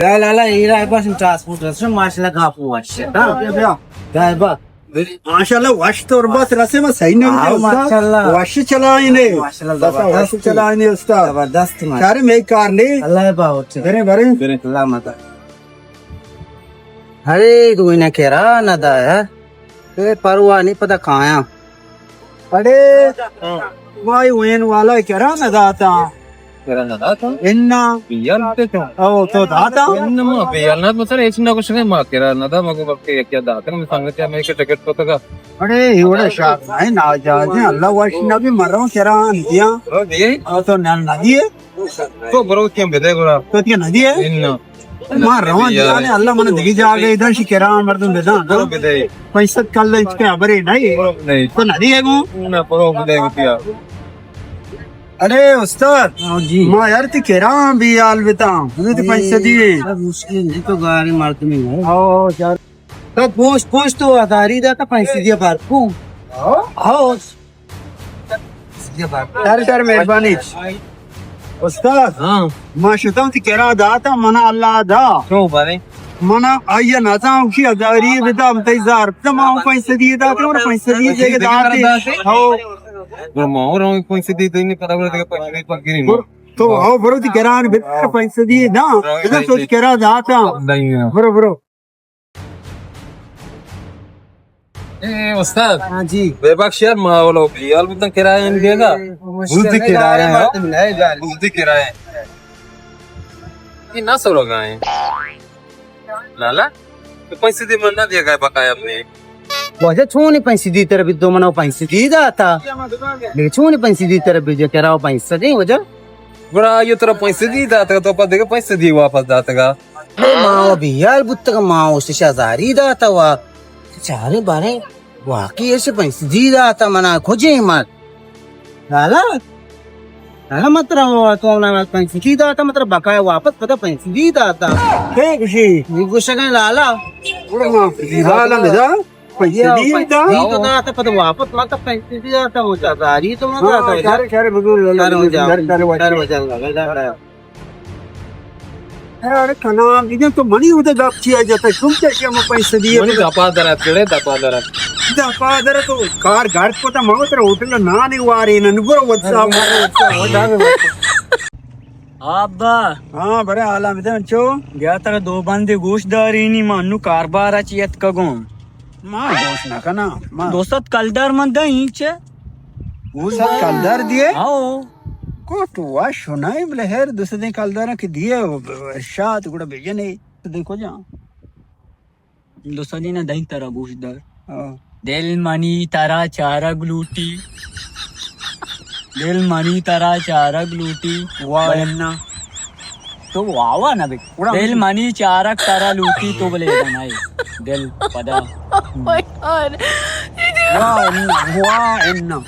Lala ira bas transportation maşallah kapı var. Galiba. माशाल्लाह वश तो और बस रसे में सही नहीं होते माशाल्लाह वश चलाइने माशाल्लाह वश चलाइने उस्ताद जबरदस्त माशाल्लाह सारे में कार ने अल्लाह बाहुत बरे बरे अल्लाह माता अरे तू इन्हें केरा ना दा है ते परवा नहीं पता कहाँ अरे भाई वेन वाला करा ना दाता Kira na data? इन्ना Biyal te to. ओ तो दाता Inna mo biyal na mo sir echna ko shine ma kira na da mago bakke kya data me sangate me ke ticket to ka. अरे इवड़े शाक है ना जाने अल्लाह वश ना भी मरो करा दिया Bro diye और तो ना नदी है to bro kyam bede gora. तो क्या नदी है Inna मार रहा जाने अल्लाह मन दिखी जागे इधर शिकरा मर्दन बेदा bro bede. पैसा कल इसके अबरे नहीं Bro nahi. तो नदी है वो Na bro bede kya. अरे उस्ताद जी माँ यार ती कह रहा हूँ भी यार बता मुझे तो पैसे दिए मुश्किल नहीं तो गाड़ी मारते में है ओ यार तो पोस्ट तो आधारी दा का पैसे दिया बार को आओ दिया बार यार यार मेहरबानी उस्ताद हाँ माँ शुतम ती कह रहा दा था मना अल्लाह दा क्यों बारे मना आइए ना था उसी अदारी बता तैयार तमाम पैसे दिए दा तो पैसे दिए जगह दाते हो bro mo ro koi se di to ne kada bro de pa ni pa kiri no. तो आओ बरो ती कह रहा है पैसे दिए ना इधर सोच कह रहा दा था Nahi. बरो बरो Eh ustad. हाँ जी बेबख्श यार मा वो लोग biyal भी तो किराया नहीं देगा. बुद्धि किराया है. बुद्धि किराया है. ये ना सो लोग आए. लाला तो पैसे दे मना दिया गया बकाया अपने. वजह छूनी पैसे दी तेरे भी दो मना पैसे दी जाता लेकिन छूनी पैसे दी तेरे भी जो कह रहा पैसे नहीं वजह बड़ा ये तरह पैसे दी जाता तो पता देगा पैसे दिए वापस जाता का. माँ भी यार बुत्त का माँ उससे शाजारी दाता हुआ चारे बारे वाकई ऐसे पैसे दी जाता मना खोजे मत लाला लाला मत रहो तो ना पैसे दी जाता मतलब बकाया वापस पता पैसे दी जाता है खुशी ये गुस्सा का लाला हाल बेदा पैसे दिए दा दी तो दाता पता वापस मत पैसे दी जाता वो शाजारी तो मत आता है सारे सारे बिल्कुल अरे खाना इधर तो मनी उधर गप किया जाता है तुम क्या क्या मैं पैसे दिए मनी दपा दरा तेरे दपा दरा. दफा दर तो कार गाड़ को तो मगो तेरा होटल ना नहीं वारी नन बुरो वत्सा मारे अब्बा हां बरे हाला में चो गया तर दो बंदे गोश्तदारी नी मानू कारबार अचियत कगो मां होश ना कना मां दोस्त कलदार मन दईचे वो सब कलदार दिए आओ को तो वाश सुनाई बोले हेर दूसरे दिन कलदार के दिए शात गुड़ा भेजे नहीं तो देखो जा दोस्त ने दई तरह गोश्तदार हां दिल मनी तारा चारा ग्लूटी दिल मनी तारा चारा ग्लूटी वाह ना तो वावा ना बे दिल मनी चारक तारा लूटी तो बोले बनाए दिल पदा वाह ना